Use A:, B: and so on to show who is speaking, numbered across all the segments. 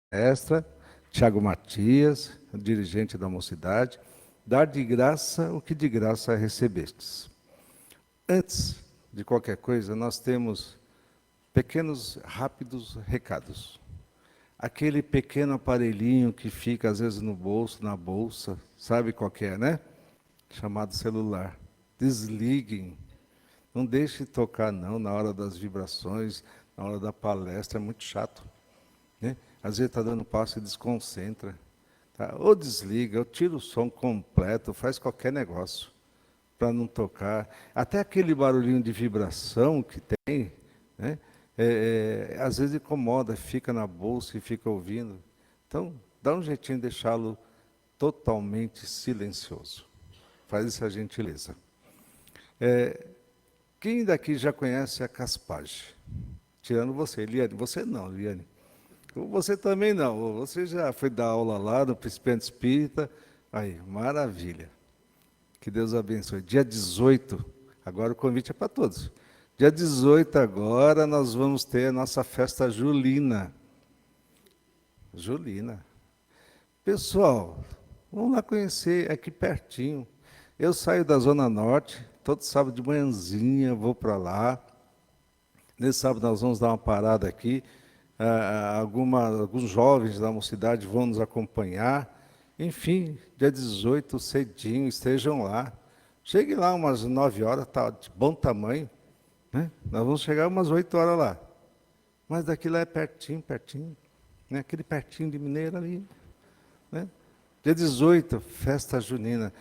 A: palestra, Tiago Matias, dirigente da Mocidade, dar de graça o que de graça recebestes. Antes de qualquer coisa, nós temos pequenos, rápidos recados. Aquele pequeno aparelhinho que fica às vezes no bolso, na bolsa, sabe qual que é, né? Chamado celular. Desliguem. Não deixe tocar não na hora das vibrações, na hora da palestra, é muito chato, né? Às vezes está dando passo e desconcentra. Tá? Ou desliga, ou tira o som completo, faz qualquer negócio para não tocar. Até aquele barulhinho de vibração que tem, né? Às vezes incomoda, fica na bolsa e fica ouvindo. Então, dá um jeitinho de deixá-lo totalmente silencioso. Faz essa gentileza. Quem daqui já conhece a Caspage? Tirando você, Eliane. Você não, Eliane. Você também não. Você já foi dar aula lá no Principiante Espírita. Aí, maravilha. Que Deus abençoe. Dia 18, agora o convite é para todos. Dia 18 agora nós vamos ter a nossa festa julina. Julina. Pessoal, vamos lá conhecer aqui pertinho. Eu saio da Zona Norte, todo sábado de manhãzinha, vou para lá. Nesse sábado nós vamos dar uma parada aqui. Alguns jovens da mocidade vão nos acompanhar. Enfim, dia 18, cedinho, estejam lá. Chegue lá umas 9 horas, está de bom tamanho. Né? Nós vamos chegar umas 8 horas lá. Mas daqui lá é pertinho, pertinho. Né? Aquele pertinho de Mineiro ali. Né? Dia 18, festa junina.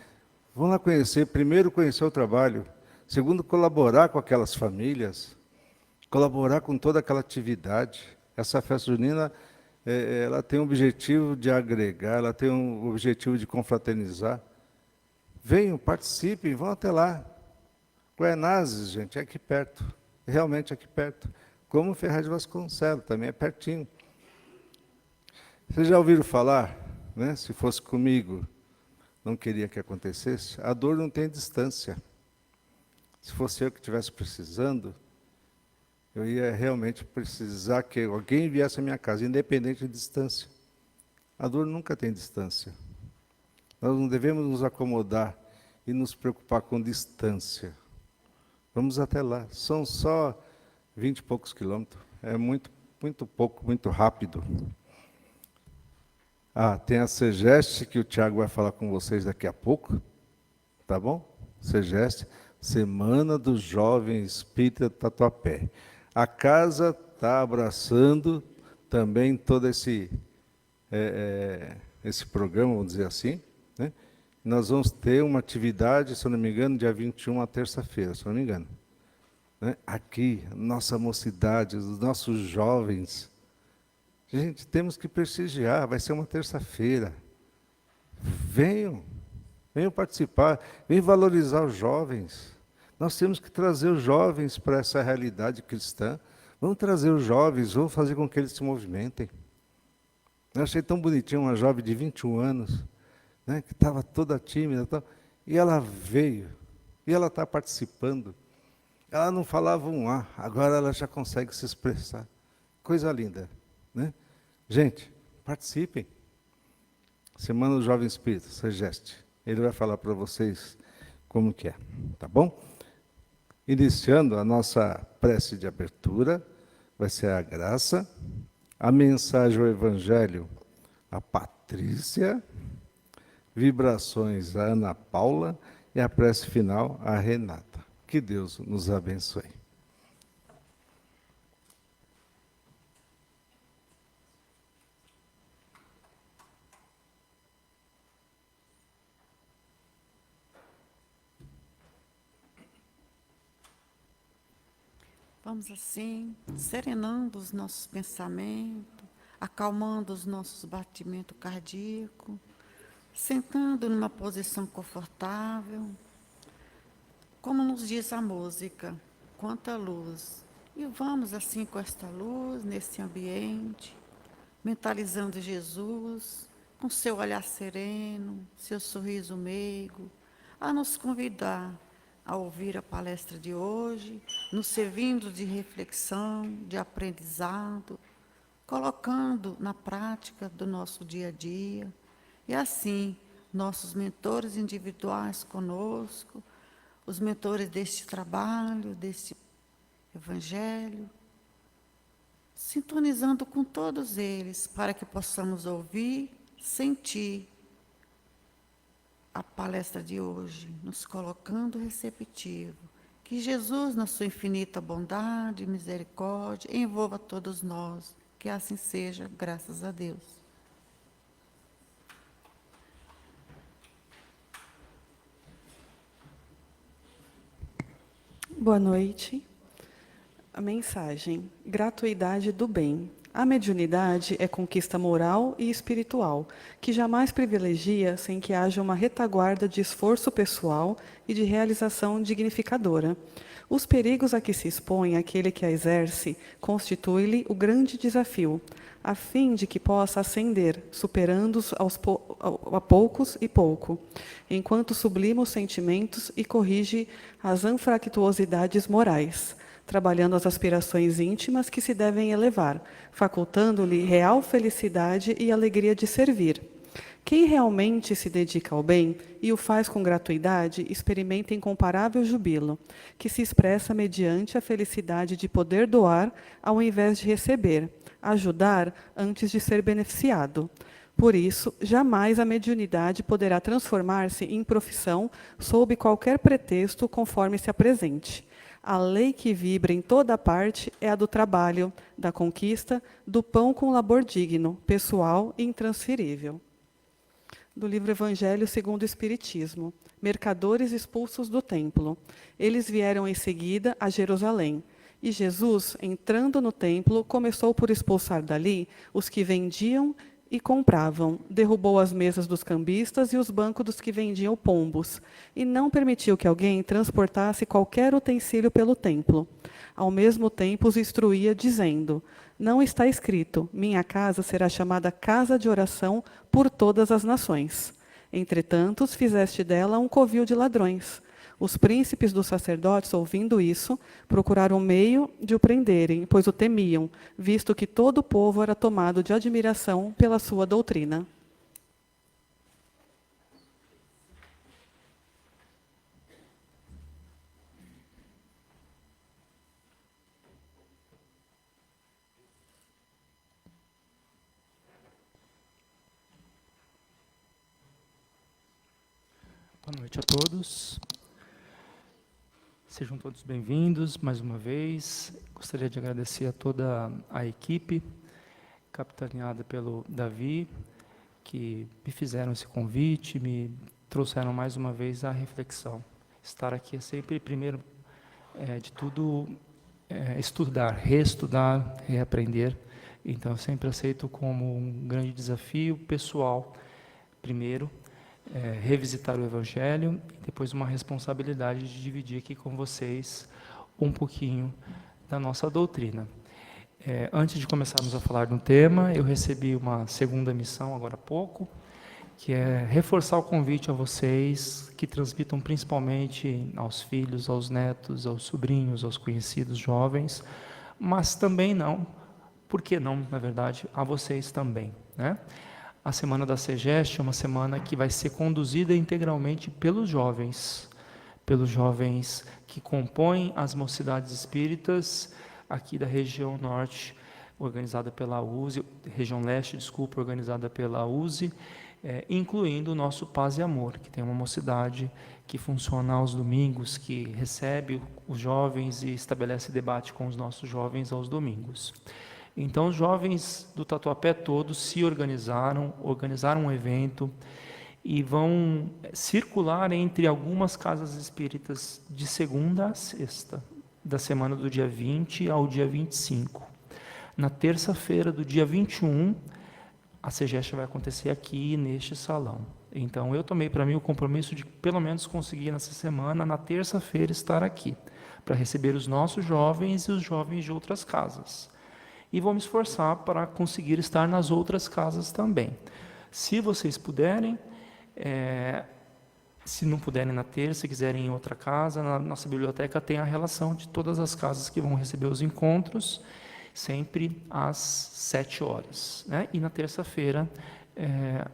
A: Vamos lá conhecer, primeiro conhecer o trabalho. Segundo, colaborar com aquelas famílias. Colaborar com toda aquela atividade. Essa festa junina, ela tem o objetivo de agregar, ela tem o objetivo de confraternizar. Venham, participem, vão até lá. Guaianazes, gente, é aqui perto. Realmente é aqui perto. Como Ferraz de Vasconcelos, também é pertinho. Vocês já ouviram falar, né? Se fosse comigo, não queria que acontecesse, a dor não tem distância. Se fosse eu que estivesse precisando, eu ia realmente precisar que alguém viesse à minha casa, independente de distância. A dor nunca tem distância. Nós não devemos nos acomodar e nos preocupar com distância. Vamos até lá. São só 20 e poucos quilômetros. É muito, muito pouco, muito rápido. Tem a Segeste, que o Tiago vai falar com vocês daqui a pouco. Tá bom? Segeste, Semana dos Jovens Espírita Tatuapé. A casa está abraçando também todo esse programa, vamos dizer assim. Né? Nós vamos ter uma atividade, se eu não me engano, dia 21, a terça-feira, se eu não me engano. Né? Aqui, nossa mocidade, os nossos jovens. Gente, temos que prestigiar, vai ser uma terça-feira. Venham participar, venham valorizar os jovens. Nós temos que trazer os jovens para essa realidade cristã. Vamos trazer os jovens, vamos fazer com que eles se movimentem. Eu achei tão bonitinho uma jovem de 21 anos, né, que estava toda tímida, e ela veio, e ela está participando. Ela não falava um A, agora ela já consegue se expressar. Coisa linda. Né? Gente, participem. Semana do Jovem Espírita, Segeste. Ele vai falar para vocês como que é, tá bom? Iniciando a nossa prece de abertura, vai ser a graça, a mensagem ao Evangelho, a Patrícia, vibrações, a Ana Paula, e a prece final, a Renata. Que Deus nos abençoe.
B: Vamos assim, serenando os nossos pensamentos, acalmando os nossos batimentos cardíacos, sentando numa posição confortável. Como nos diz a música, quanta luz. E vamos assim com esta luz, nesse ambiente, mentalizando Jesus, com seu olhar sereno, seu sorriso meigo, a nos convidar a ouvir a palestra de hoje, nos servindo de reflexão, de aprendizado, colocando na prática do nosso dia a dia. E assim, nossos mentores individuais conosco, os mentores deste trabalho, deste evangelho, sintonizando com todos eles, para que possamos ouvir, sentir a palestra de hoje, nos colocando receptivo. Que Jesus, na sua infinita bondade e misericórdia, envolva todos nós. Que assim seja, graças a Deus.
C: Boa noite. A mensagem: gratuidade do bem. A mediunidade é conquista moral e espiritual, que jamais privilegia sem que haja uma retaguarda de esforço pessoal e de realização dignificadora. Os perigos a que se expõe aquele que a exerce constitui-lhe o grande desafio, a fim de que possa ascender, superando-os a poucos e pouco, enquanto sublima os sentimentos e corrige as anfractuosidades morais, trabalhando as aspirações íntimas que se devem elevar, facultando-lhe real felicidade e alegria de servir. Quem realmente se dedica ao bem e o faz com gratuidade, experimenta incomparável jubilo, que se expressa mediante a felicidade de poder doar ao invés de receber, ajudar antes de ser beneficiado. Por isso, jamais a mediunidade poderá transformar-se em profissão sob qualquer pretexto conforme se apresente. A lei que vibra em toda parte é a do trabalho, da conquista, do pão com labor digno, pessoal e intransferível. Do livro Evangelho segundo o Espiritismo. Mercadores expulsos do templo. Eles vieram em seguida a Jerusalém. E Jesus, entrando no templo, começou por expulsar dali os que vendiam e compravam, derrubou as mesas dos cambistas e os bancos dos que vendiam pombos, e não permitiu que alguém transportasse qualquer utensílio pelo templo. Ao mesmo tempo os instruía, dizendo: não está escrito, minha casa será chamada casa de oração por todas as nações. Entretanto, fizeste dela um covil de ladrões. Os príncipes dos sacerdotes, ouvindo isso, procuraram meio de o prenderem, pois o temiam, visto que todo o povo era tomado de admiração pela sua doutrina.
D: Boa noite a todos. Sejam todos bem-vindos mais uma vez. Gostaria de agradecer a toda a equipe, capitaneada pelo Davi, que me fizeram esse convite, me trouxeram mais uma vez à reflexão. Estar aqui é sempre, primeiro de tudo, estudar, reestudar, reaprender. Então, eu sempre aceito como um grande desafio pessoal, primeiro, revisitar o Evangelho e depois uma responsabilidade de dividir aqui com vocês um pouquinho da nossa doutrina. Antes de começarmos a falar do tema, eu recebi uma segunda missão agora há pouco, que é reforçar o convite a vocês que transmitam principalmente aos filhos, aos netos, aos sobrinhos, aos conhecidos jovens, mas também não, por que não, na verdade, a vocês também, né? A Semana da Segeste é uma semana que vai ser conduzida integralmente pelos jovens que compõem as mocidades espíritas aqui da região norte, organizada pela USE, região leste, desculpa, organizada pela USE, incluindo o nosso Paz e Amor, que tem uma mocidade que funciona aos domingos, que recebe os jovens e estabelece debate com os nossos jovens aos domingos. Então, os jovens do Tatuapé todos se organizaram um evento e vão circular entre algumas casas espíritas de segunda a sexta, da semana do dia 20 ao dia 25. Na terça-feira do dia 21, a Segeste vai acontecer aqui neste salão. Então, eu tomei para mim o compromisso de pelo menos conseguir nessa semana, na terça-feira, estar aqui, para receber os nossos jovens e os jovens de outras casas. E vou me esforçar para conseguir estar nas outras casas também. Se vocês puderem, se não puderem na terça, se quiserem ir em outra casa, na nossa biblioteca tem a relação de todas as casas que vão receber os encontros. sempre às 7 horas, né? E na terça-feira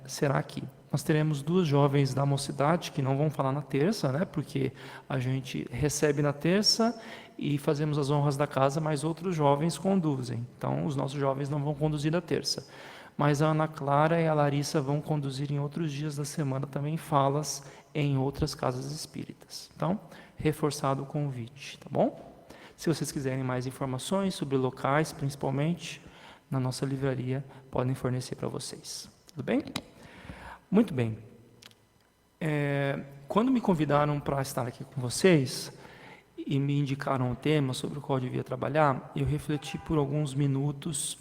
D: será aqui. Nós teremos 2 jovens da mocidade que não vão falar na terça, né? Porque a gente recebe na terça e fazemos as honras da casa, mas outros jovens conduzem. Então, os nossos jovens não vão conduzir na terça. Mas a Ana Clara e a Larissa vão conduzir em outros dias da semana também falas em outras casas espíritas. Então, reforçado o convite, tá bom? Se vocês quiserem mais informações sobre locais, principalmente, na nossa livraria, podem fornecer para vocês. Tudo bem? Muito bem. Quando me convidaram para estar aqui com vocês e me indicaram um tema sobre o qual eu devia trabalhar, eu refleti por alguns minutos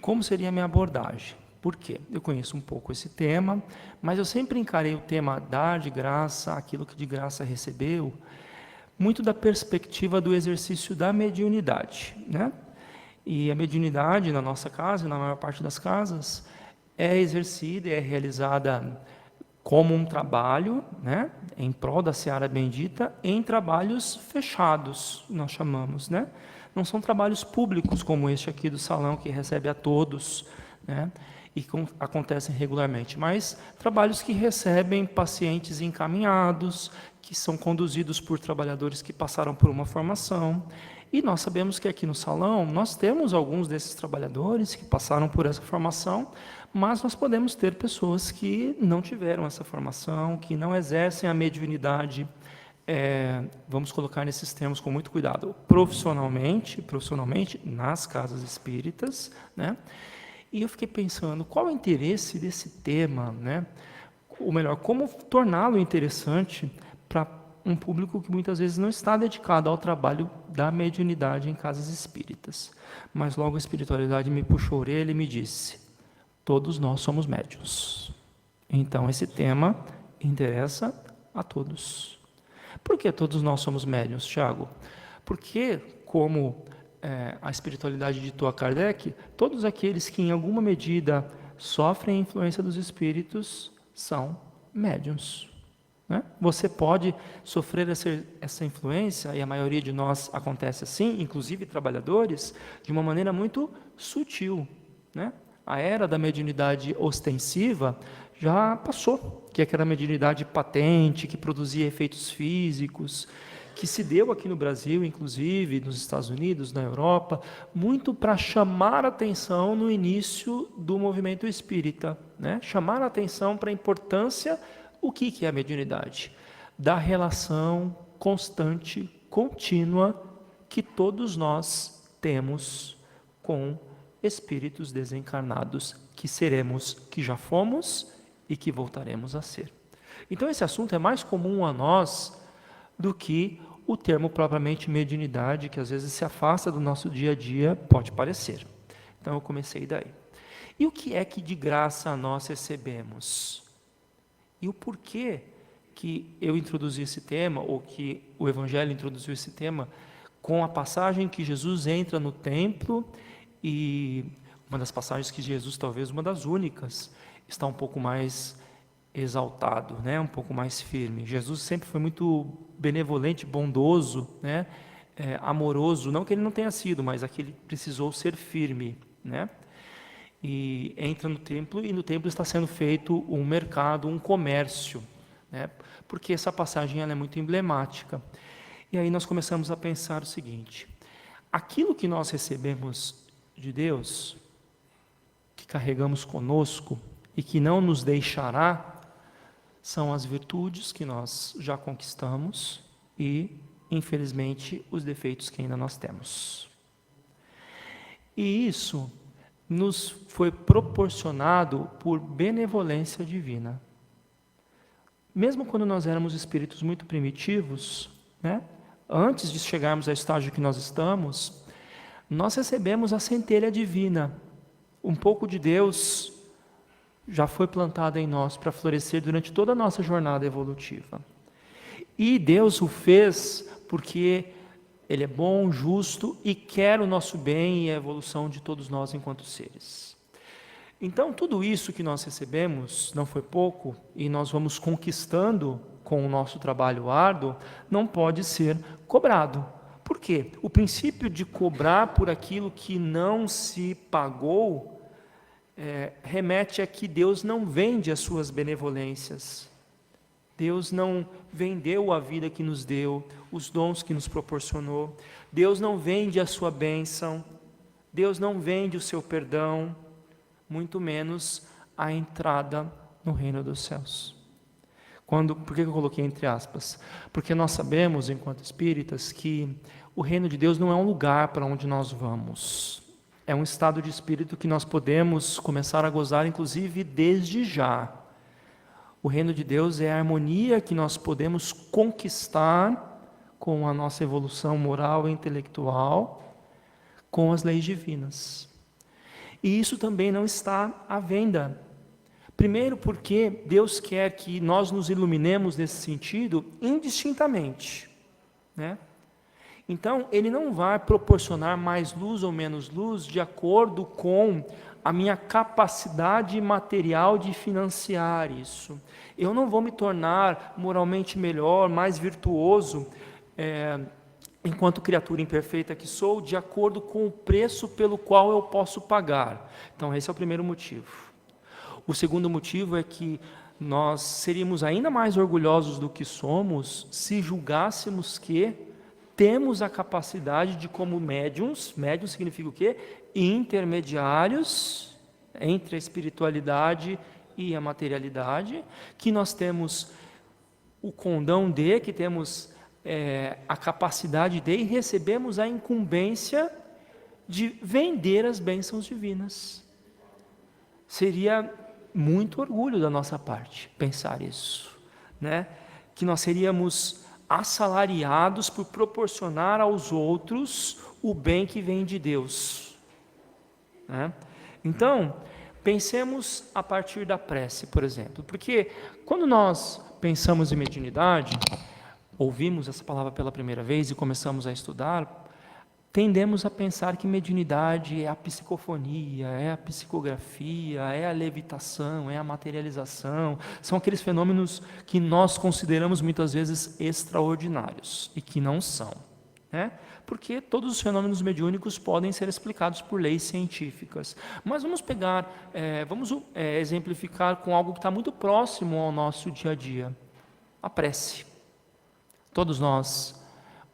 D: como seria a minha abordagem. Por quê? Eu conheço um pouco esse tema, mas eu sempre encarei o tema dar de graça, aquilo que de graça recebeu, muito da perspectiva do exercício da mediunidade, né? E a mediunidade na nossa casa, na maior parte das casas, é exercida, é realizada como um trabalho, né, em prol da seara bendita, em trabalhos fechados, nós chamamos, né? Não são trabalhos públicos como este aqui do salão, que recebe a todos, né, e acontecem regularmente, mas trabalhos que recebem pacientes encaminhados, que são conduzidos por trabalhadores que passaram por uma formação. E nós sabemos que aqui no salão nós temos alguns desses trabalhadores que passaram por essa formação, mas nós podemos ter pessoas que não tiveram essa formação, que não exercem a mediunidade, vamos colocar nesses termos com muito cuidado, profissionalmente nas casas espíritas, né? E eu fiquei pensando, qual é o interesse desse tema, né? Ou melhor, como torná-lo interessante para um público que muitas vezes não está dedicado ao trabalho da mediunidade em casas espíritas. Mas logo a espiritualidade me puxou a orelha e me disse: todos nós somos médiuns. Então esse tema interessa a todos. Por que todos nós somos médiuns, Tiago? Porque, como a espiritualidade ditou a Kardec, todos aqueles que em alguma medida sofrem a influência dos espíritos são médiuns. Né? Você pode sofrer essa influência, e a maioria de nós acontece assim, inclusive trabalhadores, de uma maneira muito sutil. Né? A era da mediunidade ostensiva já passou, que é aquela mediunidade patente, que produzia efeitos físicos, que se deu aqui no Brasil, inclusive nos Estados Unidos, na Europa, muito para chamar a atenção no início do movimento espírita. Né? Chamar a atenção para a importância. O que é a mediunidade? Da relação constante, contínua, que todos nós temos com espíritos desencarnados, que seremos, que já fomos e que voltaremos a ser. Então esse assunto é mais comum a nós do que o termo propriamente mediunidade, que às vezes se afasta do nosso dia a dia, pode parecer. Então eu comecei daí. E o que é que de graça nós recebemos? E o porquê que eu introduzi esse tema, ou que o Evangelho introduziu esse tema, com a passagem que Jesus entra no templo, e uma das passagens que Jesus, talvez uma das únicas, está um pouco mais exaltado, né? Um pouco mais firme. Jesus sempre foi muito benevolente, bondoso, né? Amoroso, não que ele não tenha sido, mas aqui ele precisou ser firme, né? E entra no templo, e no templo está sendo feito um mercado, um comércio, né? Porque essa passagem ela é muito emblemática. E aí nós começamos a pensar o seguinte: aquilo que nós recebemos de Deus, que carregamos conosco e que não nos deixará, são as virtudes que nós já conquistamos e, infelizmente, os defeitos que ainda nós temos. E isso nos foi proporcionado por benevolência divina. Mesmo quando nós éramos espíritos muito primitivos, né, antes de chegarmos ao estágio que nós estamos, nós recebemos a centelha divina. Um pouco de Deus já foi plantado em nós para florescer durante toda a nossa jornada evolutiva. E Deus o fez porque Ele é bom, justo e quer o nosso bem e a evolução de todos nós enquanto seres. Então, tudo isso que nós recebemos, não foi pouco, e nós vamos conquistando com o nosso trabalho árduo, não pode ser cobrado, Por quê? O princípio de cobrar por aquilo que não se pagou remete a que Deus não vende as suas benevolências. Deus não vendeu a vida que nos deu, os dons que nos proporcionou. Deus não vende a sua bênção. Deus não vende o seu perdão, muito menos a entrada no reino dos céus. Por que eu coloquei entre aspas? Porque nós sabemos, enquanto espíritas, que o reino de Deus não é um lugar para onde nós vamos. É um estado de espírito que nós podemos começar a gozar, inclusive, desde já. O reino de Deus é a harmonia que nós podemos conquistar com a nossa evolução moral e intelectual, com as leis divinas. E isso também não está à venda. Primeiro porque Deus quer que nós nos iluminemos nesse sentido indistintamente, né? Então, Ele não vai proporcionar mais luz ou menos luz de acordo com a minha capacidade material de financiar isso. Eu não vou me tornar moralmente melhor, mais virtuoso, enquanto criatura imperfeita que sou, de acordo com o preço pelo qual eu posso pagar. Então, esse é o primeiro motivo. O segundo motivo é que nós seríamos ainda mais orgulhosos do que somos se julgássemos que temos a capacidade de, como médiuns significa o quê? Intermediários entre a espiritualidade e a materialidade, que nós temos o condão de, que temos a capacidade de, e recebemos a incumbência de vender as bênçãos divinas. Seria muito orgulho da nossa parte pensar isso, né? Que nós seríamos assalariados por proporcionar aos outros o bem que vem de Deus, né? Então, pensemos a partir da prece, por exemplo, porque quando nós pensamos em mediunidade, ouvimos essa palavra pela primeira vez e começamos a estudar, tendemos a pensar que mediunidade é a psicofonia, é a psicografia, é a levitação, é a materialização. São aqueles fenômenos que nós consideramos muitas vezes extraordinários e que não são, né? Porque todos os fenômenos mediúnicos podem ser explicados por leis científicas. Mas vamos pegar, exemplificar com algo que está muito próximo ao nosso dia a dia: a prece. Todos nós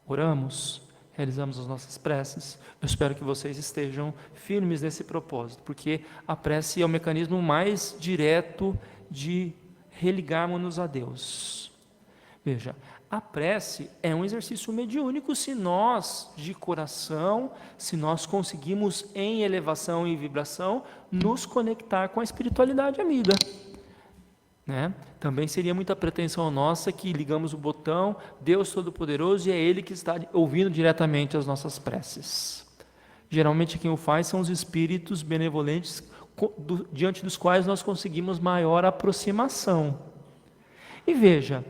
D: oramos, realizamos as nossas preces. Eu espero que vocês estejam firmes nesse propósito, porque a prece é o mecanismo mais direto de religarmos-nos a Deus. Veja, a prece é um exercício mediúnico se nós, de coração, se nós conseguimos, em elevação e vibração, nos conectar com a espiritualidade amiga, né? Também seria muita pretensão nossa que ligamos o botão, Deus Todo-Poderoso, e é Ele que está ouvindo diretamente as nossas preces. Geralmente quem o faz são os espíritos benevolentes diante dos quais nós conseguimos maior aproximação. E veja,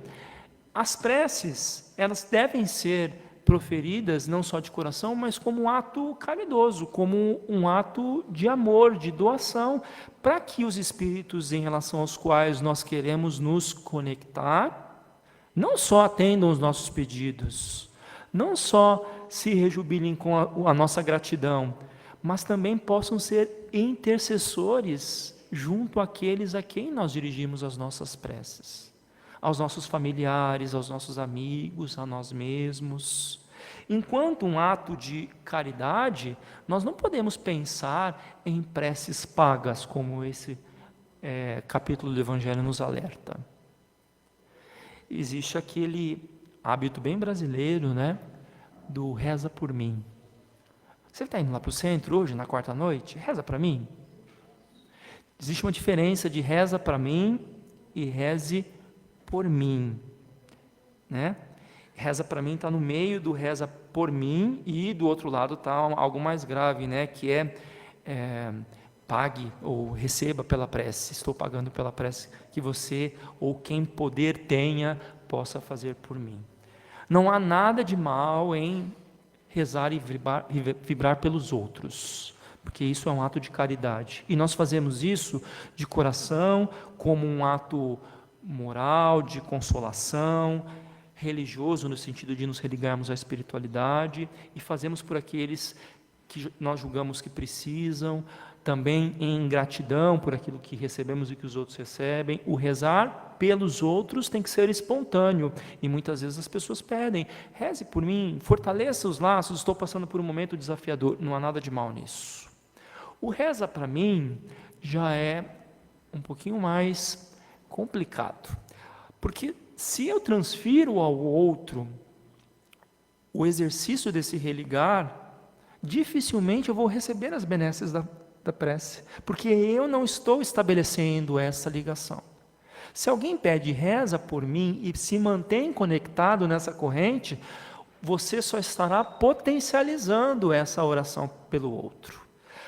D: as preces, elas devem ser proferidas não só de coração, mas como um ato caridoso, como um ato de amor, de doação, para que os espíritos em relação aos quais nós queremos nos conectar, não só atendam os nossos pedidos, não só se rejubilem com a nossa gratidão, mas também possam ser intercessores junto àqueles a quem nós dirigimos as nossas preces, aos nossos familiares, aos nossos amigos, a nós mesmos. Enquanto um ato de caridade, nós não podemos pensar em preces pagas, como esse capítulo do Evangelho nos alerta. Existe aquele hábito bem brasileiro, né, do reza por mim. Você está indo lá para o centro hoje, na quarta noite? Reza para mim. Existe uma diferença de reza para mim e reze por mim, né? Reza para mim está no meio do reza por mim, e do outro lado está algo mais grave, né? Que pague ou receba pela prece. Estou pagando pela prece que você ou quem poder tenha possa fazer por mim. Não há nada de mal em rezar e vibrar pelos outros, porque isso é um ato de caridade. E nós fazemos isso de coração, como um ato moral, de consolação, religioso, no sentido de nos religarmos à espiritualidade, e fazemos por aqueles que nós julgamos que precisam, também em gratidão por aquilo que recebemos e que os outros recebem. O rezar pelos outros tem que ser espontâneo, e muitas vezes as pessoas pedem: reze por mim, fortaleça os laços, estou passando por um momento desafiador. Não há nada de mal nisso. O reza para mim já é um pouquinho mais complicado, porque se eu transfiro ao outro o exercício desse religar, dificilmente eu vou receber as benesses da prece, porque eu não estou estabelecendo essa ligação. Se alguém pede reza por mim e se mantém conectado nessa corrente, você só estará potencializando essa oração pelo outro.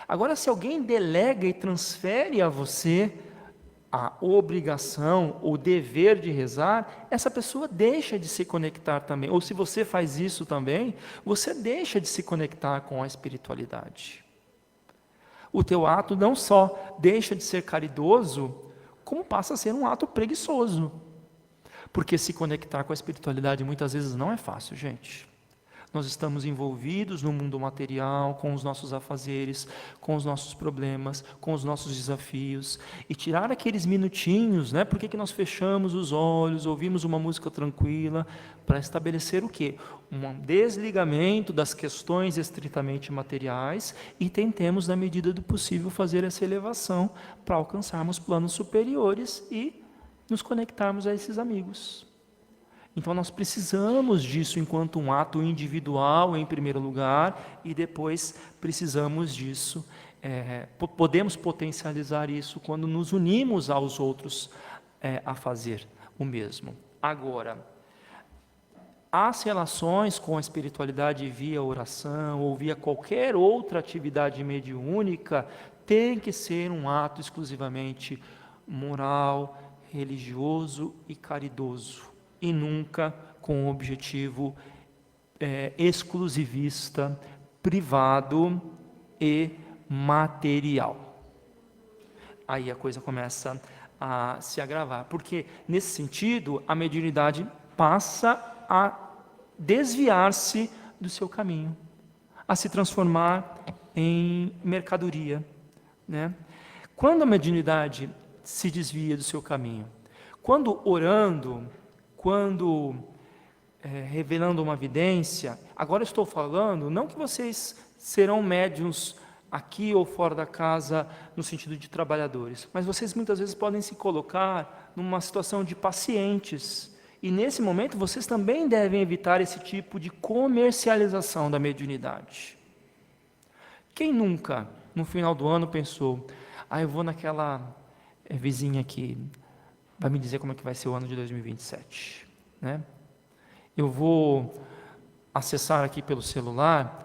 D: Agora, se alguém delega e transfere a você a obrigação, o dever de rezar, essa pessoa deixa de se conectar também. Ou se você faz isso também, você deixa de se conectar com a espiritualidade. O teu ato não só deixa de ser caridoso, como passa a ser um ato preguiçoso. Porque se conectar com a espiritualidade muitas vezes não é fácil, gente. Nós estamos envolvidos no mundo material, com os nossos afazeres, com os nossos problemas, com os nossos desafios. E tirar aqueles minutinhos, né? Por que nós fechamos os olhos, ouvimos uma música tranquila, para estabelecer o quê? Um desligamento das questões estritamente materiais e tentemos, na medida do possível, fazer essa elevação para alcançarmos planos superiores e nos conectarmos a esses amigos. Então nós precisamos disso enquanto um ato individual em primeiro lugar, e depois precisamos disso, podemos potencializar isso quando nos unimos aos outros a fazer o mesmo. Agora, as relações com a espiritualidade via oração ou via qualquer outra atividade mediúnica tem que ser um ato exclusivamente moral, religioso e caridoso, e nunca com um objetivo exclusivista, privado e material. Aí a coisa começa a se agravar, porque nesse sentido a mediunidade passa a desviar-se do seu caminho, a se transformar em mercadoria, né? Quando a mediunidade se desvia do seu caminho, quando orando, quando revelando uma vidência, agora eu estou falando, não que vocês serão médiuns aqui ou fora da casa, no sentido de trabalhadores, mas vocês muitas vezes podem se colocar numa situação de pacientes, e nesse momento vocês também devem evitar esse tipo de comercialização da mediunidade. Quem nunca, no final do ano, pensou: eu vou naquela vizinha aqui, vai me dizer como é que vai ser o ano de 2027, né? Eu vou acessar aqui pelo celular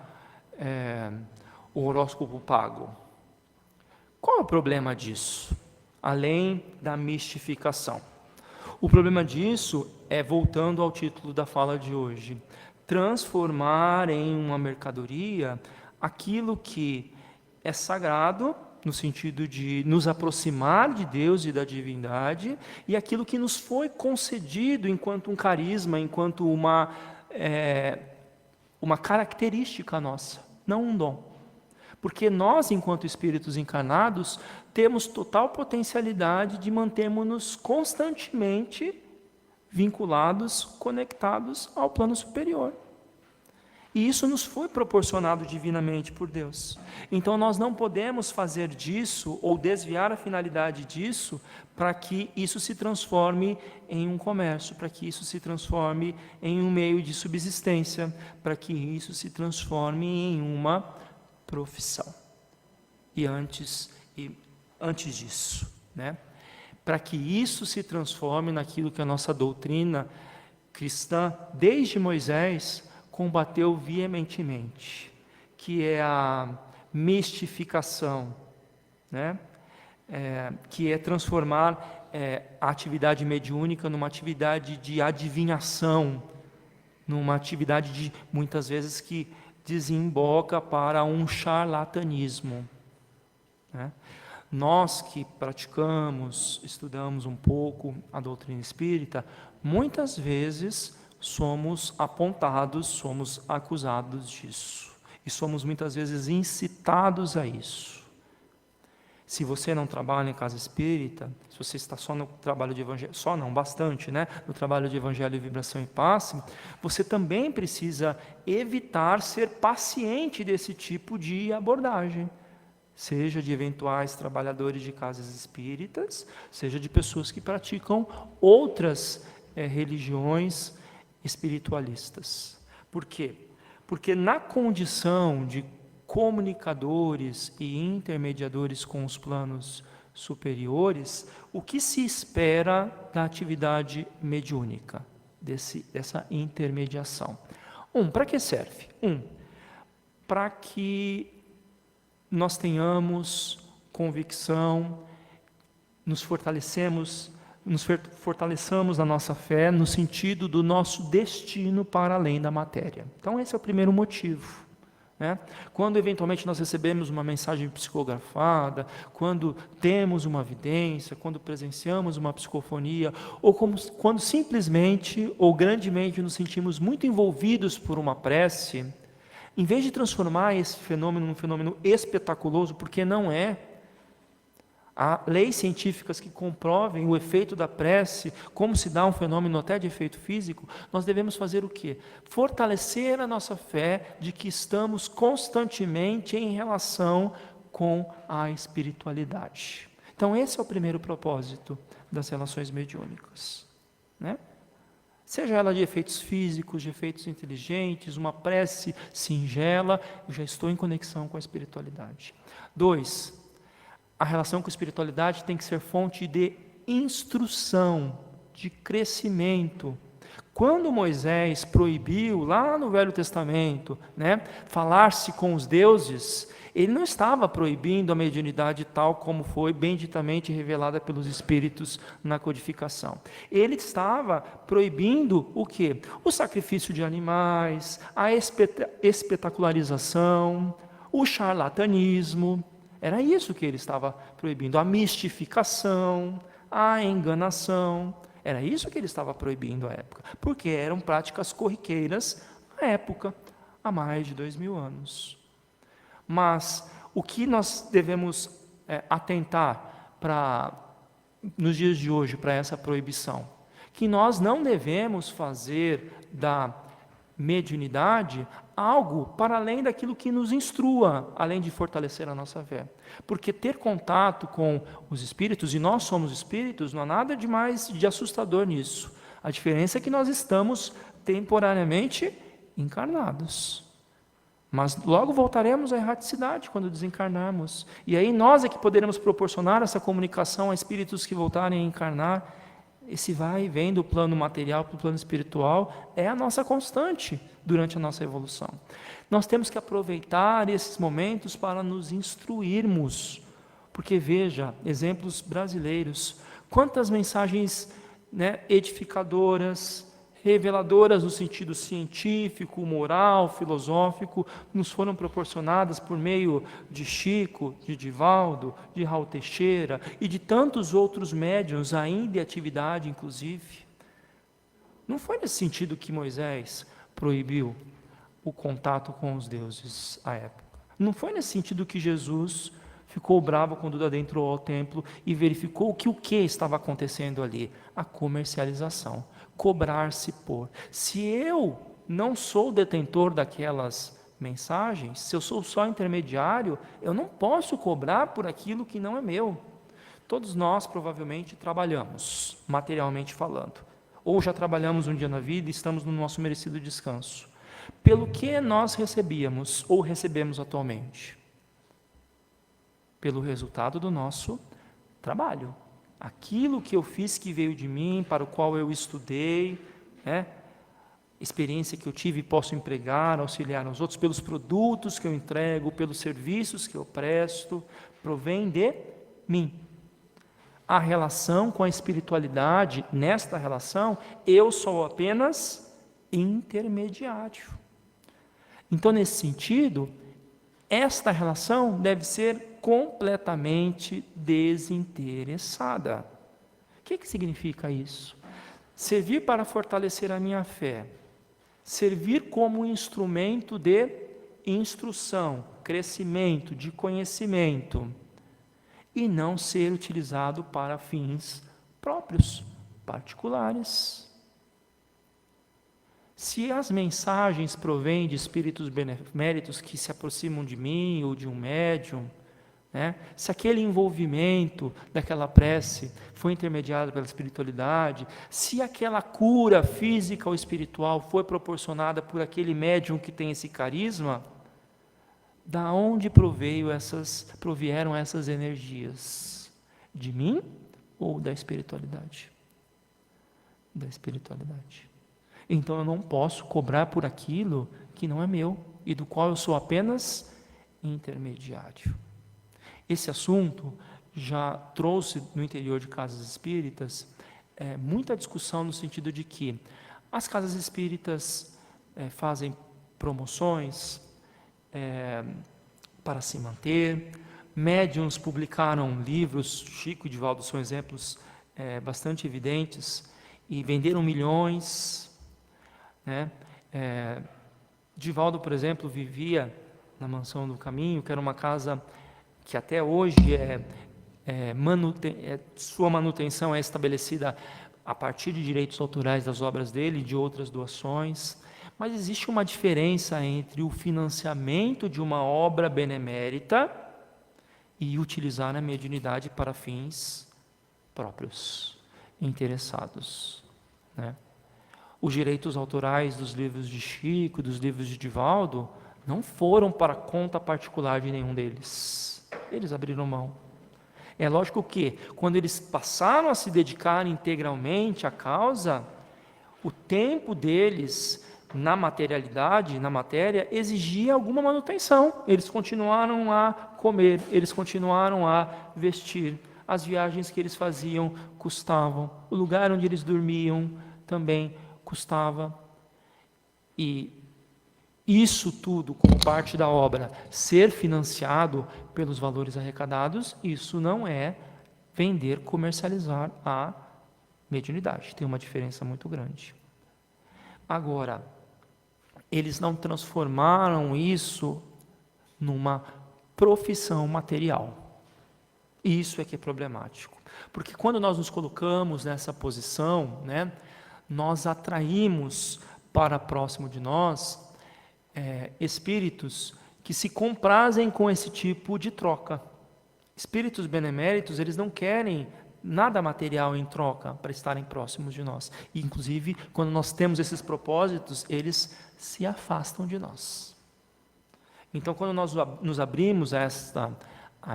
D: o horóscopo pago. Qual é o problema disso? Além da mistificação. O problema disso é, voltando ao título da fala de hoje, transformar em uma mercadoria aquilo que é sagrado, no sentido de nos aproximar de Deus e da divindade, e aquilo que nos foi concedido enquanto um carisma, enquanto uma característica nossa, não um dom. Porque nós, enquanto espíritos encarnados, temos total potencialidade de mantermos-nos constantemente vinculados, conectados ao plano superior. E isso nos foi proporcionado divinamente por Deus. Então nós não podemos fazer disso, ou desviar a finalidade disso, para que isso se transforme em um comércio, para que isso se transforme em um meio de subsistência, para que isso se transforme em uma profissão. E antes disso, né? Para que isso se transforme naquilo que a nossa doutrina cristã, desde Moisés, combateu veementemente, que é a mistificação, né? Que é transformar a atividade mediúnica numa atividade de adivinhação, numa atividade de, muitas vezes, que desemboca para um charlatanismo, né? Nós que praticamos, estudamos um pouco a doutrina espírita, muitas vezes somos apontados, somos acusados disso. E somos muitas vezes incitados a isso. Se você não trabalha em casa espírita, se você está só no trabalho de evangelho, só não, bastante, né? No trabalho de evangelho, vibração e passe, você também precisa evitar ser paciente desse tipo de abordagem. Seja de eventuais trabalhadores de casas espíritas, seja de pessoas que praticam outras religiões espiritualistas. Por quê? Porque na condição de comunicadores e intermediadores com os planos superiores, o que se espera da atividade mediúnica, dessa intermediação? Para que serve? Para que nós tenhamos convicção, nos fortaleçamos na nossa fé, no sentido do nosso destino para além da matéria. Então esse é o primeiro motivo. Quando eventualmente nós recebemos uma mensagem psicografada, quando temos uma vidência, quando presenciamos uma psicofonia, ou quando simplesmente ou grandemente nos sentimos muito envolvidos por uma prece, em vez de transformar esse fenômeno num fenômeno espetaculoso, porque não é, há leis científicas que comprovem o efeito da prece, como se dá um fenômeno até de efeito físico, nós devemos fazer o quê? Fortalecer a nossa fé de que estamos constantemente em relação com a espiritualidade. Então esse é o primeiro propósito das relações mediúnicas, Seja ela de efeitos físicos, de efeitos inteligentes, uma prece singela, eu já estou em conexão com a espiritualidade. 2, a relação com a espiritualidade tem que ser fonte de instrução, de crescimento. Quando Moisés proibiu, lá no Velho Testamento, falar-se com os deuses, ele não estava proibindo a mediunidade tal como foi benditamente revelada pelos Espíritos na codificação. Ele estava proibindo o quê? O sacrifício de animais, a espetacularização, o charlatanismo. Era isso que ele estava proibindo, a mistificação, a enganação. Era isso que ele estava proibindo à época, porque eram práticas corriqueiras à época, há mais de 2000 anos. Mas o que nós devemos atentar nos dias de hoje para essa proibição? Que nós não devemos fazer da mediunidade algo para além daquilo que nos instrua, além de fortalecer a nossa fé. Porque ter contato com os espíritos, e nós somos espíritos, não há nada de mais de assustador nisso. A diferença é que nós estamos temporariamente encarnados. Mas logo voltaremos à erraticidade quando desencarnarmos. E aí nós é que poderemos proporcionar essa comunicação a espíritos que voltarem a encarnar. Esse vai e vem do plano material para o plano espiritual é a nossa constante durante a nossa evolução. Nós temos que aproveitar esses momentos para nos instruirmos. Porque veja, exemplos brasileiros, quantas mensagens edificadoras, reveladoras no sentido científico, moral, filosófico, nos foram proporcionadas por meio de Chico, de Divaldo, de Raul Teixeira e de tantos outros médiuns ainda em atividade, inclusive. Não foi nesse sentido que Moisés proibiu o contato com os deuses à época. Não foi nesse sentido que Jesus ficou bravo quando adentrou ao templo e verificou que o que estava acontecendo ali? A comercialização. Cobrar-se por. Se eu não sou detentor daquelas mensagens, se eu sou só intermediário, eu não posso cobrar por aquilo que não é meu. Todos nós provavelmente trabalhamos, materialmente falando, ou já trabalhamos um dia na vida e estamos no nosso merecido descanso. Pelo que nós recebíamos ou recebemos atualmente? Pelo resultado do nosso trabalho. Aquilo que eu fiz que veio de mim, para o qual eu estudei, experiência que eu tive e posso empregar, auxiliar aos outros, pelos produtos que eu entrego, pelos serviços que eu presto, provém de mim. A relação com a espiritualidade, nesta relação, eu sou apenas intermediário. Então, nesse sentido, esta relação deve ser completamente desinteressada. O que significa isso? servir para fortalecer a minha fé, servir como instrumento de instrução, crescimento, de conhecimento, e não ser utilizado para fins próprios, particulares. Se as mensagens provêm de espíritos beneméritos que se aproximam de mim ou de um médium, né, se aquele envolvimento daquela prece foi intermediado pela espiritualidade, se aquela cura física ou espiritual foi proporcionada por aquele médium que tem esse carisma, da onde provieram essas energias? De mim ou da espiritualidade? Da espiritualidade. Então eu não posso cobrar por aquilo que não é meu e do qual eu sou apenas intermediário. Esse assunto já trouxe no interior de casas espíritas muita discussão no sentido de que as casas espíritas fazem promoções para se manter, médiuns publicaram livros, Chico e Divaldo são exemplos bastante evidentes, e venderam milhões, né? Divaldo, por exemplo, vivia na Mansão do Caminho, que era uma casa que até hoje sua manutenção é estabelecida a partir de direitos autorais das obras dele e de outras doações, mas existe uma diferença entre o financiamento de uma obra benemérita e utilizar a mediunidade para fins próprios, interessados, né? Os direitos autorais dos livros de Chico, dos livros de Divaldo, não foram para conta particular de nenhum deles. Eles abriram mão. É lógico que, quando eles passaram a se dedicar integralmente à causa, o tempo deles na materialidade, na matéria, exigia alguma manutenção. Eles continuaram a comer, eles continuaram a vestir. As viagens que eles faziam custavam. O lugar onde eles dormiam também custava. E isso tudo, como parte da obra, ser financiado pelos valores arrecadados, isso não é vender, comercializar a mediunidade. Tem uma diferença muito grande. Agora, eles não transformaram isso numa profissão material. Isso é que é problemático. Porque quando nós nos colocamos nessa posição, né, nós atraímos para próximo de nós espíritos que se comprazem com esse tipo de troca. Espíritos beneméritos, eles não querem nada material em troca para estarem próximos de nós. E, inclusive, quando nós temos esses propósitos, eles se afastam de nós. Então, quando nós nos abrimos a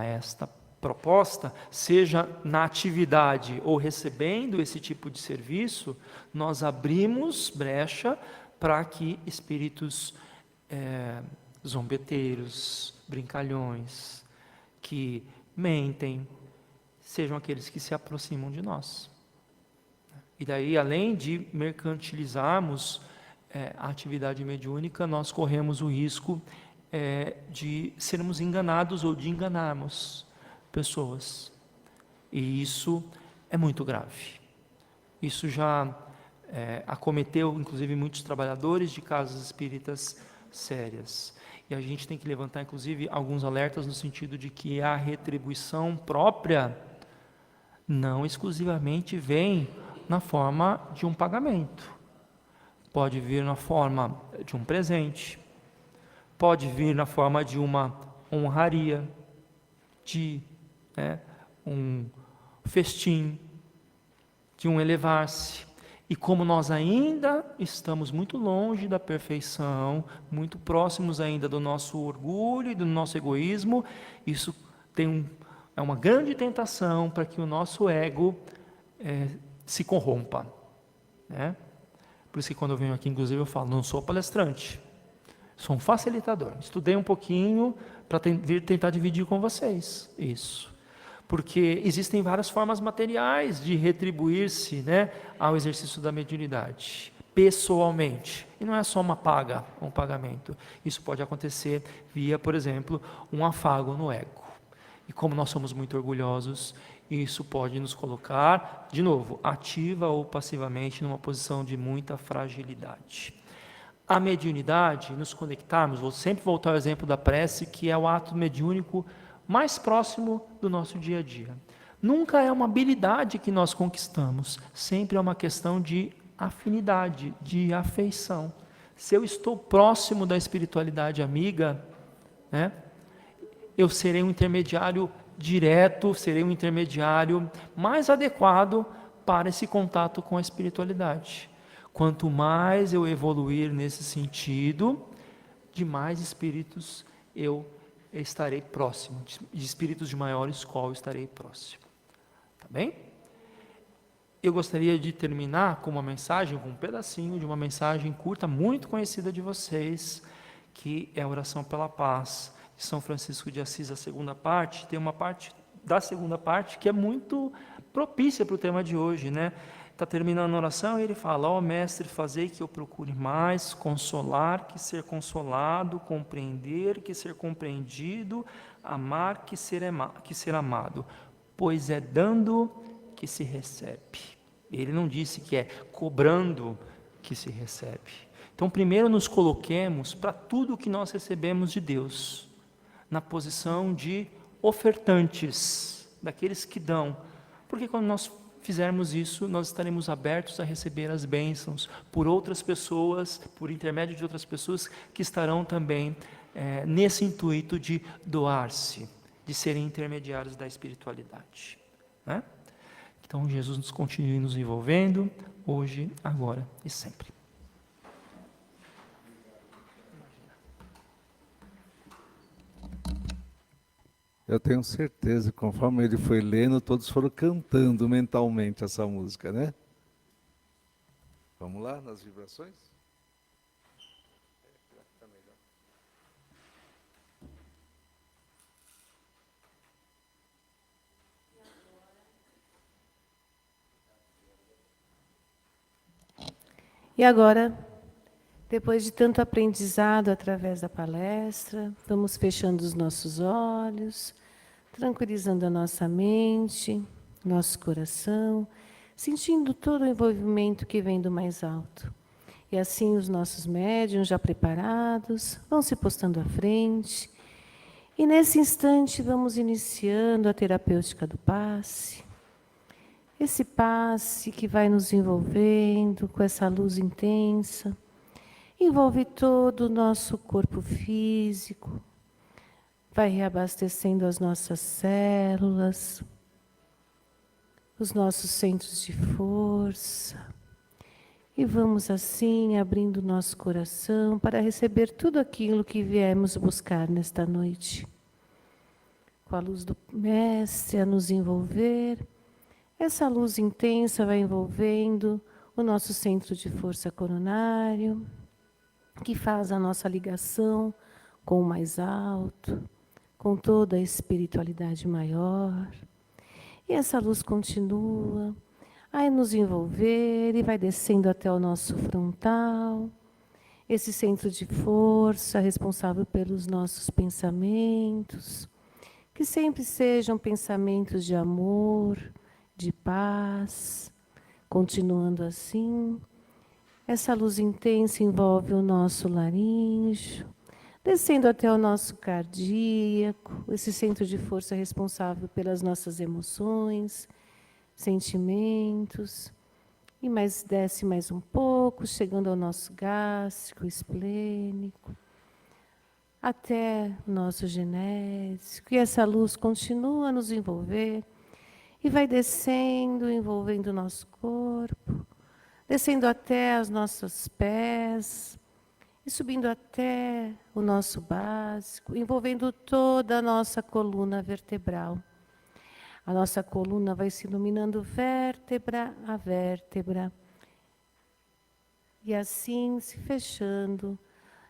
D: esta proposta, seja na atividade ou recebendo esse tipo de serviço, nós abrimos brecha para que espíritos zombeteiros, brincalhões, que mentem, sejam aqueles que se aproximam de nós. E daí, além de mercantilizarmos a atividade mediúnica, nós corremos o risco de sermos enganados ou de enganarmos pessoas. E isso é muito grave. Isso já acometeu, inclusive, muitos trabalhadores de casas espíritas sérias. E a gente tem que levantar, inclusive, alguns alertas no sentido de que a retribuição própria não exclusivamente vem na forma de um pagamento. Pode vir na forma de um presente, pode vir na forma de uma honraria, de um festim, de um elevar-se. E como nós ainda estamos muito longe da perfeição, muito próximos ainda do nosso orgulho e do nosso egoísmo, isso é uma grande tentação para que o nosso ego se corrompa, né? Por isso que quando eu venho aqui, inclusive, eu falo, não sou palestrante, sou um facilitador. Estudei um pouquinho para vir tentar dividir com vocês isso. Porque existem várias formas materiais de retribuir-se, né, ao exercício da mediunidade, pessoalmente. E não é só um pagamento. Isso pode acontecer via, por exemplo, um afago no ego. E como nós somos muito orgulhosos, E isso pode nos colocar, de novo, ativa ou passivamente, numa posição de muita fragilidade. A mediunidade, nos conectarmos, vou sempre voltar ao exemplo da prece, que é o ato mediúnico mais próximo do nosso dia a dia. Nunca é uma habilidade que nós conquistamos, sempre é uma questão de afinidade, de afeição. Se eu estou próximo da espiritualidade amiga, né, eu serei um intermediário direto, serei um intermediário mais adequado para esse contato com a espiritualidade. Quanto mais eu evoluir nesse sentido, de mais espíritos eu estarei próximo, de espíritos de maior escola eu estarei próximo. Tá bem? Eu gostaria de terminar com uma mensagem, com um pedacinho de uma mensagem curta, muito conhecida de vocês, que é a oração pela paz, de São Francisco de Assis, a segunda parte. Tem uma parte da segunda parte que é muito propícia para o tema de hoje, né? Está terminando a oração e ele fala: ó Mestre, fazei que eu procure mais consolar que ser consolado, compreender que ser compreendido, amar que ser amado, pois é dando que se recebe. Ele não disse que é cobrando que se recebe. Então, primeiro nos coloquemos para tudo que nós recebemos de Deus, na posição de ofertantes, daqueles que dão. Porque quando nós fizermos isso, nós estaremos abertos a receber as bênçãos por outras pessoas, por intermédio de outras pessoas que estarão também nesse intuito de doar-se, de serem intermediários da espiritualidade, né? Então, Jesus nos continue nos envolvendo, hoje, agora e sempre.
A: Eu tenho certeza, conforme ele foi lendo, todos foram cantando mentalmente essa música, né? Vamos lá, nas vibrações?
E: E agora, depois de tanto aprendizado através da palestra, vamos fechando os nossos olhos, tranquilizando a nossa mente, nosso coração, sentindo todo o envolvimento que vem do mais alto. E assim os nossos médiuns já preparados vão se postando à frente. E nesse instante vamos iniciando a terapêutica do passe. Esse passe que vai nos envolvendo com essa luz intensa, envolve todo o nosso corpo físico, vai reabastecendo as nossas células, os nossos centros de força. E vamos assim abrindo nosso coração para receber tudo aquilo que viemos buscar nesta noite. Com a luz do Mestre a nos envolver, essa luz intensa vai envolvendo o nosso centro de força coronário, que faz a nossa ligação com o mais alto, com toda a espiritualidade maior. E essa luz continua a nos envolver e vai descendo até o nosso frontal, esse centro de força responsável pelos nossos pensamentos, que sempre sejam pensamentos de amor, de paz. Continuando assim, essa luz intensa envolve o nosso laríngeo, descendo até o nosso cardíaco, esse centro de força responsável pelas nossas emoções, sentimentos, e desce mais um pouco, chegando ao nosso gástrico, esplênico, até o nosso genésico, e essa luz continua a nos envolver, e vai descendo, envolvendo o nosso corpo, descendo até os nossos pés, e subindo até o nosso básico, envolvendo toda a nossa coluna vertebral. A nossa coluna vai se iluminando vértebra a vértebra, e assim se fechando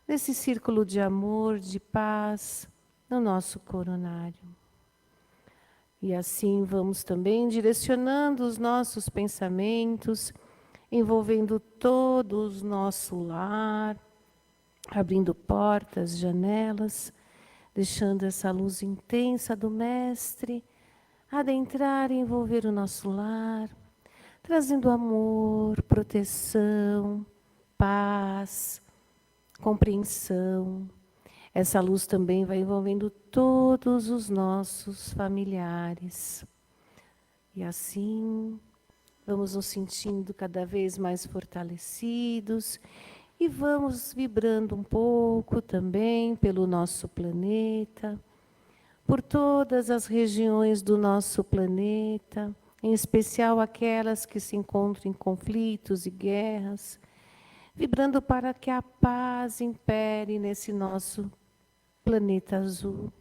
E: nesse círculo de amor, de paz, no nosso coronário. E assim vamos também direcionando os nossos pensamentos, envolvendo todo o nosso lar, abrindo portas, janelas, deixando essa luz intensa do Mestre adentrar e envolver o nosso lar, trazendo amor, proteção, paz, compreensão. Essa luz também vai envolvendo todos os nossos familiares. E assim, vamos nos sentindo cada vez mais fortalecidos e vamos vibrando um pouco também pelo nosso planeta, por todas as regiões do nosso planeta, em especial aquelas que se encontram em conflitos e guerras, vibrando para que a paz impere nesse nosso planeta azul.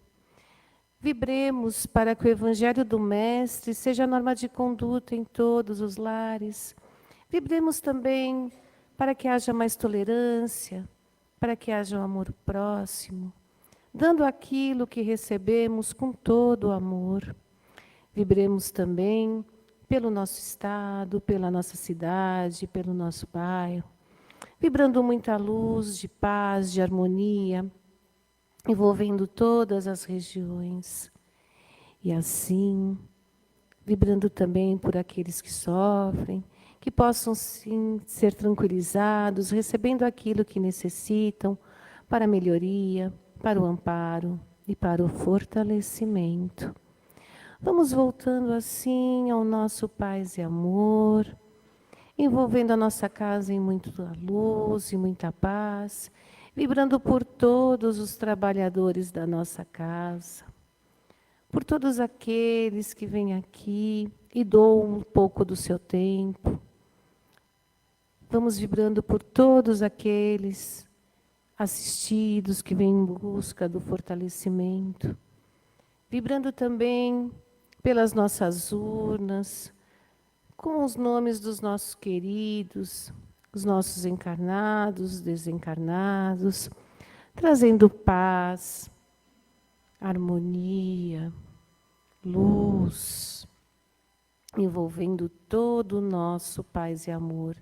E: Vibremos para que o Evangelho do Mestre seja a norma de conduta em todos os lares. Vibremos também para que haja mais tolerância, para que haja um amor próximo, dando aquilo que recebemos com todo o amor. Vibremos também pelo nosso estado, pela nossa cidade, pelo nosso bairro, vibrando muita luz de paz, de harmonia, envolvendo todas as regiões. E assim, vibrando também por aqueles que sofrem, que possam sim ser tranquilizados, recebendo aquilo que necessitam para a melhoria, para o amparo e para o fortalecimento. Vamos voltando assim ao nosso paz e amor, envolvendo a nossa casa em muita luz e muita paz, vibrando por todos os trabalhadores da nossa casa, por todos aqueles que vêm aqui e doam um pouco do seu tempo. Vamos vibrando por todos aqueles assistidos que vêm em busca do fortalecimento, vibrando também pelas nossas urnas, com os nomes dos nossos queridos, os nossos encarnados, desencarnados, trazendo paz, harmonia, luz, envolvendo todo o nosso paz e amor,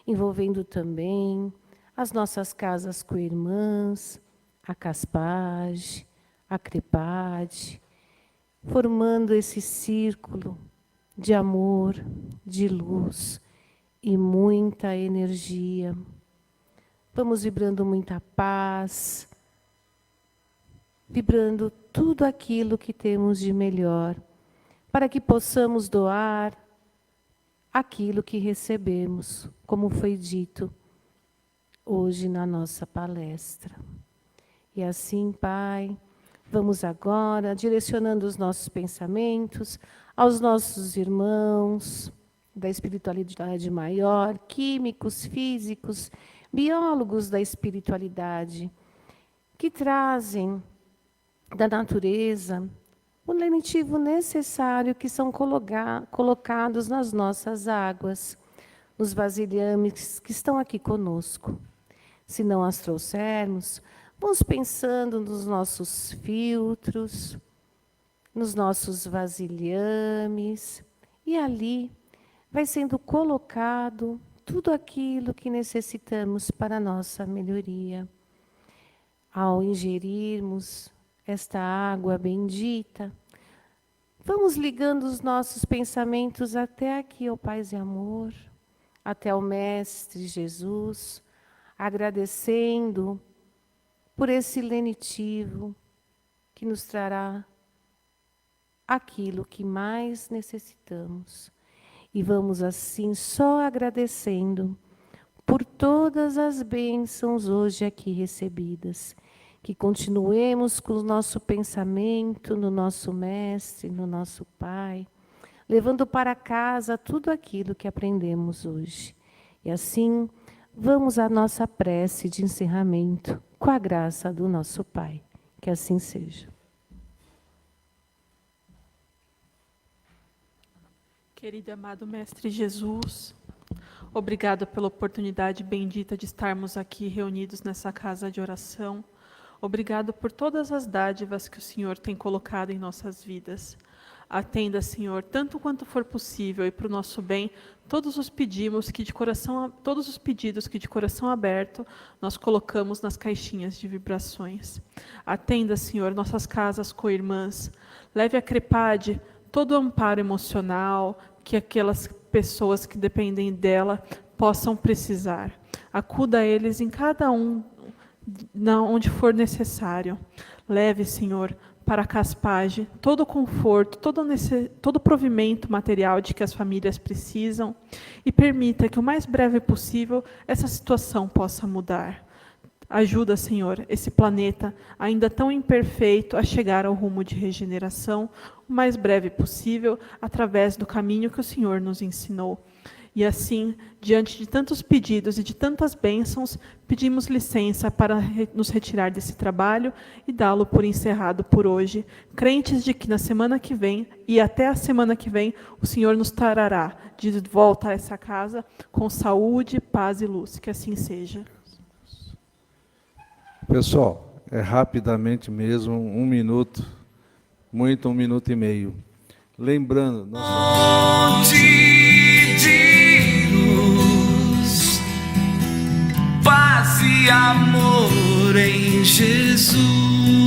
E: envolvendo também as nossas casas co-irmãs, a Caspage, a Crepade, formando esse círculo de amor, de luz e muita energia. Vamos vibrando muita paz, vibrando tudo aquilo que temos de melhor, para que possamos doar aquilo que recebemos, como foi dito hoje na nossa palestra. E assim, Pai, vamos agora direcionando os nossos pensamentos aos nossos irmãos da espiritualidade maior, químicos, físicos, biólogos da espiritualidade, que trazem da natureza o lenitivo necessário que são colocados nas nossas águas, nos vasilhames que estão aqui conosco. Se não as trouxermos, vamos pensando nos nossos filtros, nos nossos vasilhames, e ali vai sendo colocado tudo aquilo que necessitamos para a nossa melhoria. Ao ingerirmos esta água bendita, vamos ligando os nossos pensamentos até aqui, ó paz e amor, até o Mestre Jesus, agradecendo por esse lenitivo que nos trará aquilo que mais necessitamos. E vamos assim só agradecendo por todas as bênçãos hoje aqui recebidas. Que continuemos com o nosso pensamento no nosso Mestre, no nosso Pai, levando para casa tudo aquilo que aprendemos hoje. E assim, vamos à nossa prece de encerramento, com a graça do nosso Pai. Que assim seja.
F: Querido e amado Mestre Jesus, obrigado pela oportunidade bendita de estarmos aqui reunidos nessa casa de oração. Obrigado por todas as dádivas que o Senhor tem colocado em nossas vidas. Atenda, Senhor, tanto quanto for possível e para o nosso bem, todos os pedidos que de coração aberto nós colocamos nas caixinhas de vibrações. Atenda, Senhor, nossas casas co-irmãs. Leve a Crepade todo o amparo emocional que aquelas pessoas que dependem dela possam precisar. Acuda a eles em cada um, onde for necessário. Leve, Senhor, para a Caspage todo o conforto, todo o provimento material de que as famílias precisam e permita que o mais breve possível essa situação possa mudar. Ajuda, Senhor, esse planeta, ainda tão imperfeito, a chegar ao rumo de regeneração o mais breve possível, através do caminho que o Senhor nos ensinou. E assim, diante de tantos pedidos e de tantas bênçãos, pedimos licença para nos retirar desse trabalho e dá-lo por encerrado por hoje, crentes de que na semana que vem e até a semana que vem, o Senhor nos trará de volta a essa casa com saúde, paz e luz. Que assim seja.
A: Pessoal, é rapidamente mesmo, 1 minuto, muito 1 minuto e meio. Lembrando,
G: paz e amor em Jesus.